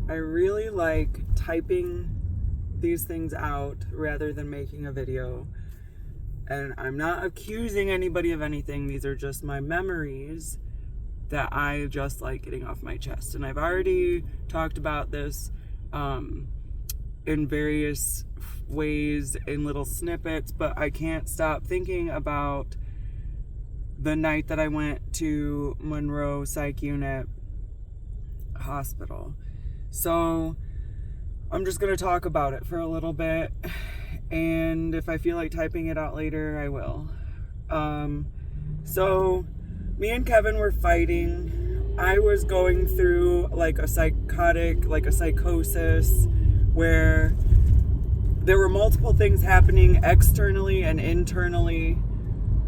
I really like typing these things out rather than making a video. And I'm not accusing anybody of anything. These are just my memories that I just like getting off my chest. And I've already talked about this in various ways in little snippets, but I can't stop thinking about the night that I went to Monroe Psych Unit Hospital. So I'm just going to talk about it for a little bit, and if I feel like typing it out later, I will. So me and Kevin were fighting. I was going through like a psychosis where there were multiple things happening externally and internally,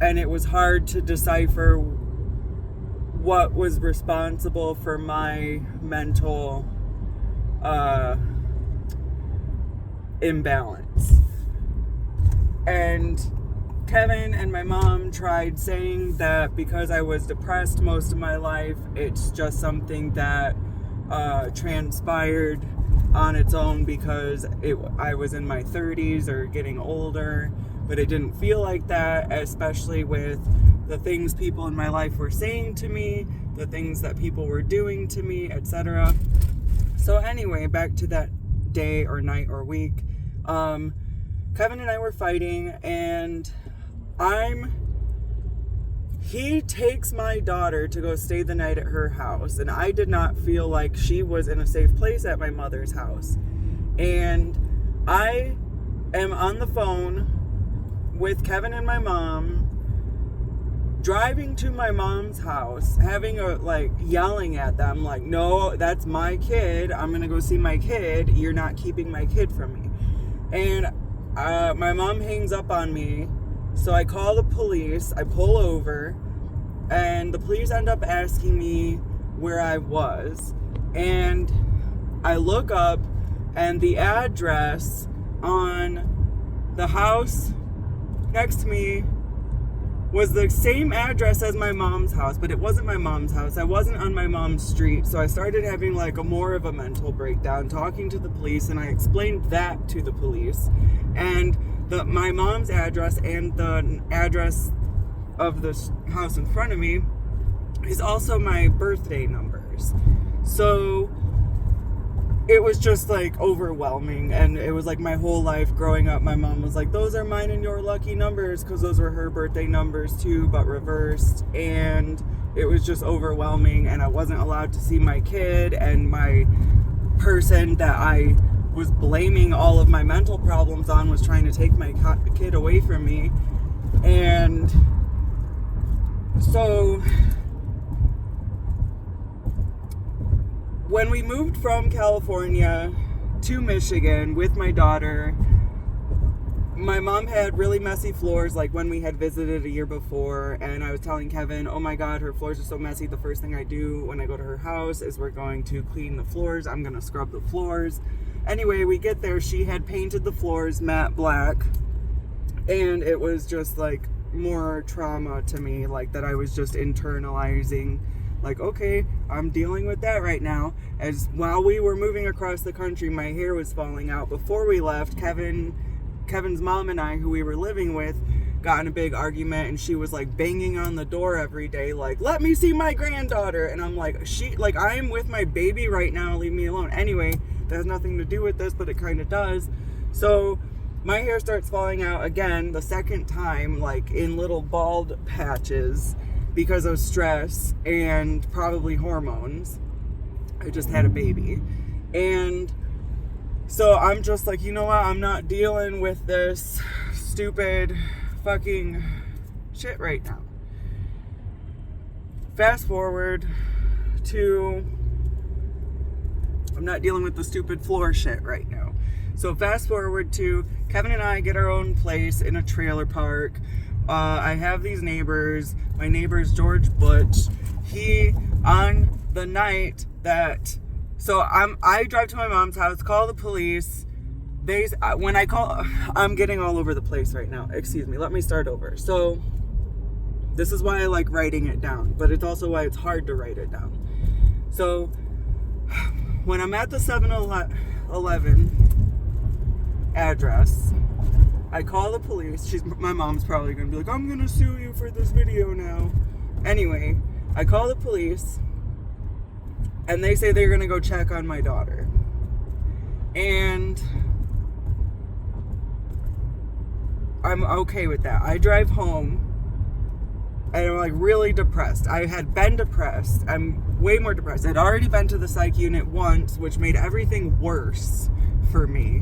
and it was hard to decipher what was responsible for my mental imbalance. And Kevin and my mom tried saying that because I was depressed most of my life, it's just something that transpired on its own because I was in my 30s or getting older, but it didn't feel like that, especially with the things people in my life were saying to me, the things that people were doing to me, etc. So anyway, back to that day or night or week. Kevin and I were fighting, and he takes my daughter to go stay the night at her house, and I did not feel like she was in a safe place at my mother's house. And I am on the phone with Kevin and my mom, driving to my mom's house, yelling at them, like, no, that's my kid. I'm gonna go see my kid. You're not keeping my kid from me. And my mom hangs up on me. So I call the police, I pull over, and the police end up asking me where I was. And I look up, and the address on the house next to me was the same address as my mom's house, but it wasn't my mom's house. I wasn't on my mom's street. So I started having more of a mental breakdown, talking to the police, and I explained that to the police. And my mom's address and the address of the house in front of me is also my birthday numbers. So it was just overwhelming, and it was my whole life growing up. My mom was like, those are mine and your lucky numbers, because those were her birthday numbers too, but reversed. And it was just overwhelming, and I wasn't allowed to see my kid, and my person that I was blaming all of my mental problems on was trying to take my kid away from me. And so when we moved from California to Michigan with my daughter, my mom had really messy floors when we had visited a year before, and I was telling Kevin, oh my god, her floors are so messy. The first thing I do when I go to her house is we're going to clean the floors. I'm going to scrub the floors. Anyway, we get there. She had painted the floors matte black, and it was just more trauma to me, that I was just internalizing. Okay, I'm dealing with that right now. As while we were moving across the country, my hair was falling out. Before we left, Kevin's mom and I, who we were living with, got in a big argument, and she was banging on the door every day, let me see my granddaughter. And I'm I am with my baby right now, leave me alone. Anyway, that has nothing to do with this, but it kind of does. So my hair starts falling out again, the second time, in little bald patches, because of stress and probably hormones. I just had a baby. And so I'm just you know what? I'm not dealing with this stupid fucking shit right now. Fast forward to, I'm not dealing with the stupid floor shit right now. So fast forward to, Kevin and I get our own place in a trailer park. I have these neighbors. My neighbor's George Butch. He, on the night that, so I drive to my mom's house, call the police. When I call, I'm getting all over the place right now. Excuse me. Let me start over. So this is why I like writing it down, but it's also why it's hard to write it down. So when I'm at the 7-Eleven address, I call the police. My mom's probably going to be like, I'm going to sue you for this video now. Anyway, I call the police, and they say they're going to go check on my daughter. And I'm okay with that. I drive home, and I'm like really depressed. I had been depressed. I'm way more depressed. I'd already been to the psych unit once, which made everything worse for me,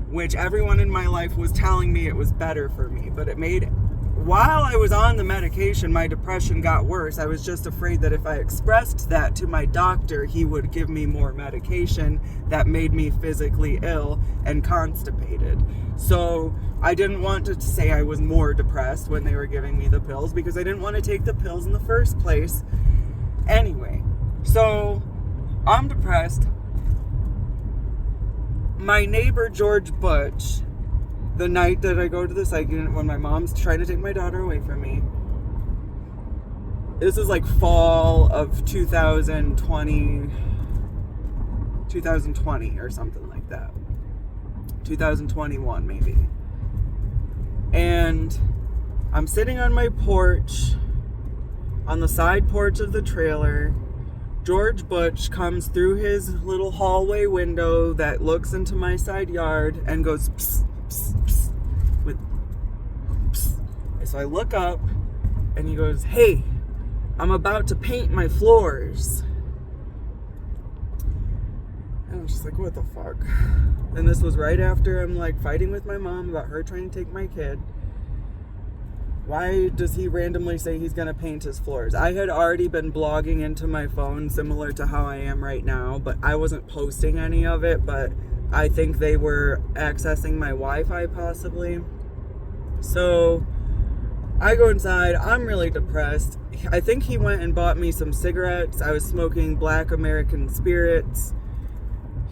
which everyone in my life was telling me it was better for me. But while I was on the medication, my depression got worse. I was just afraid that if I expressed that to my doctor, he would give me more medication that made me physically ill and constipated. So I didn't want to say I was more depressed when they were giving me the pills, because I didn't want to take the pills in the first place. Anyway, so I'm depressed. My neighbor, George Butch, the night that I go to the psych unit when my mom's trying to take my daughter away from me, this is like fall of 2020 or something like that. 2021 maybe. And I'm sitting on my porch, on the side porch of the trailer. George Butch comes through his little hallway window that looks into my side yard and goes psst, psst, psst, with psst. So I look up and he goes, "Hey, I'm about to paint my floors." And I was just like, what the fuck? And this was right after I'm like fighting with my mom about her trying to take my kid. Why does he randomly say he's gonna paint his floors? I had already been blogging into my phone, similar to how I am right now, but I wasn't posting any of it. But I think they were accessing my Wi-Fi possibly. So I go inside, I'm really depressed. I think he went and bought me some cigarettes. I was smoking Black American Spirits.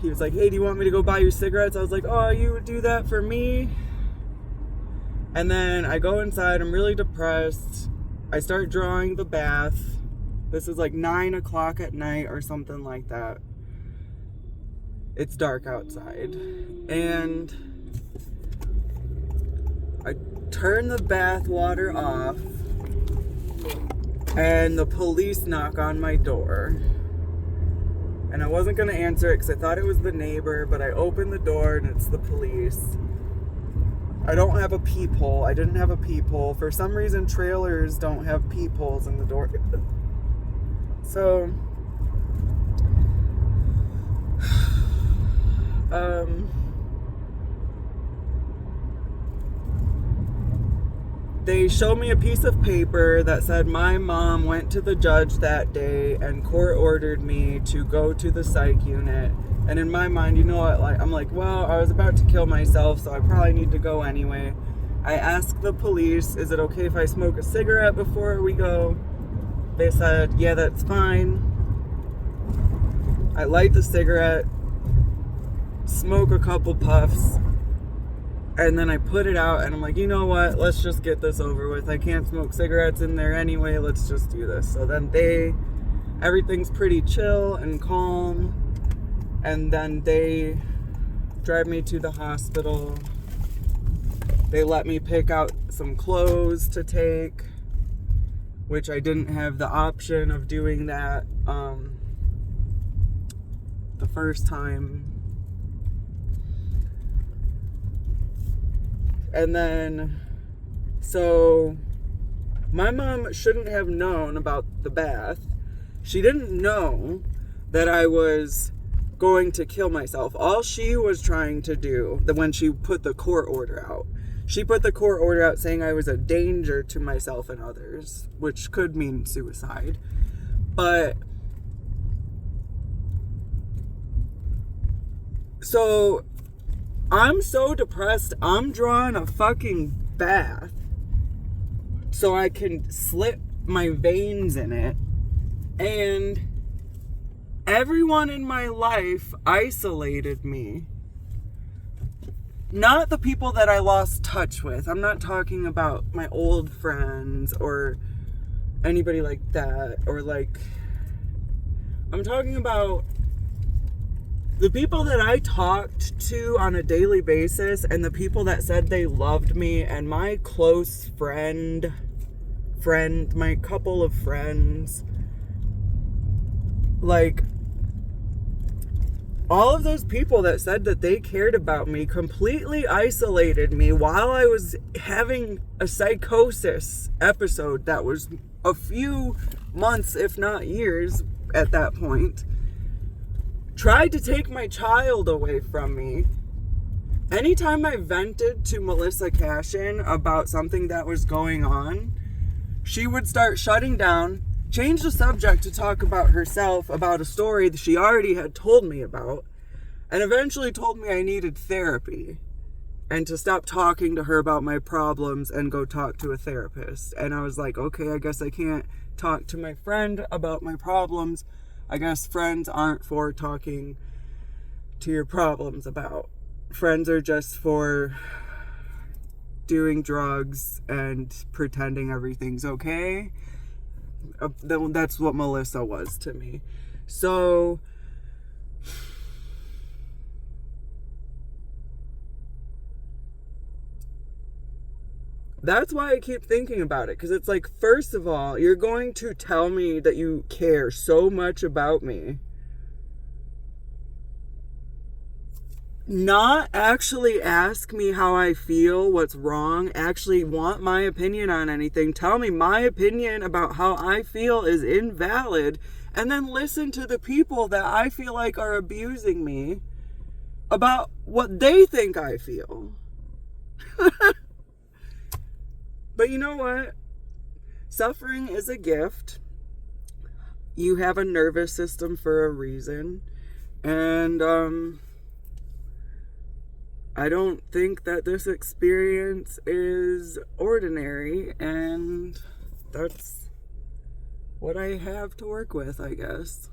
He was like, "Hey, do you want me to go buy you cigarettes?" I was like, "Oh, you would do that for me?" And then I go inside, I'm really depressed. I start drawing the bath. This is like 9 o'clock at night or something like that. It's dark outside. And I turn the bath water off, and the police knock on my door. And I wasn't going to answer it because I thought it was the neighbor, but I open the door and it's the police. I don't have a peephole. I didn't have a peephole. For some reason, trailers don't have peepholes in the door. So, they show me a piece of paper that said my mom went to the judge that day and court ordered me to go to the psych unit. And in my mind, you know what, I'm like, well, I was about to kill myself, so I probably need to go anyway. I asked the police, is it okay if I smoke a cigarette before we go? They said, yeah, that's fine. I light the cigarette, smoke a couple puffs, and then I put it out, and I'm like, you know what, let's just get this over with. I can't smoke cigarettes in there anyway, let's just do this. So then everything's pretty chill and calm, and then they drive me to the hospital. They let me pick out some clothes to take, which I didn't have the option of doing that the first time. And then, so my mom shouldn't have known about the bath. She didn't know that I was going to kill myself. All she was trying to do, when she put the court order out, she put the court order out saying I was a danger to myself and others, which could mean suicide. But so I'm so depressed, I'm drawing a fucking bath so I can slit my veins in it. And everyone in my life isolated me. Not the people that I lost touch with. I'm not talking about my old friends or anybody like that. Or like, I'm talking about The people that I talked to on a daily basis and the people that said they loved me and my close friend, my couple of friends, like, all of those people that said that they cared about me completely isolated me while I was having a psychosis episode that was a few months, if not years, at that point. Tried to take my child away from me. Anytime I vented to Melissa Cashin about something that was going on, she would start shutting down, change the subject to talk about herself, about a story that she already had told me about, and eventually told me I needed therapy and to stop talking to her about my problems and go talk to a therapist. And I was like, okay, I guess I can't talk to my friend about my problems. I guess friends aren't for talking to your problems about. Friends are just for doing drugs and pretending everything's okay. That's what Melissa was to me. So that's why I keep thinking about it, because it's like, first of all, you're going to tell me that you care so much about me, not actually ask me how I feel, what's wrong, actually want my opinion on anything, tell me my opinion about how I feel is invalid, and then listen to the people that I feel like are abusing me about what they think I feel. But you know what? Suffering is a gift. You have a nervous system for a reason. And I don't think that this experience is ordinary. And that's what I have to work with, I guess.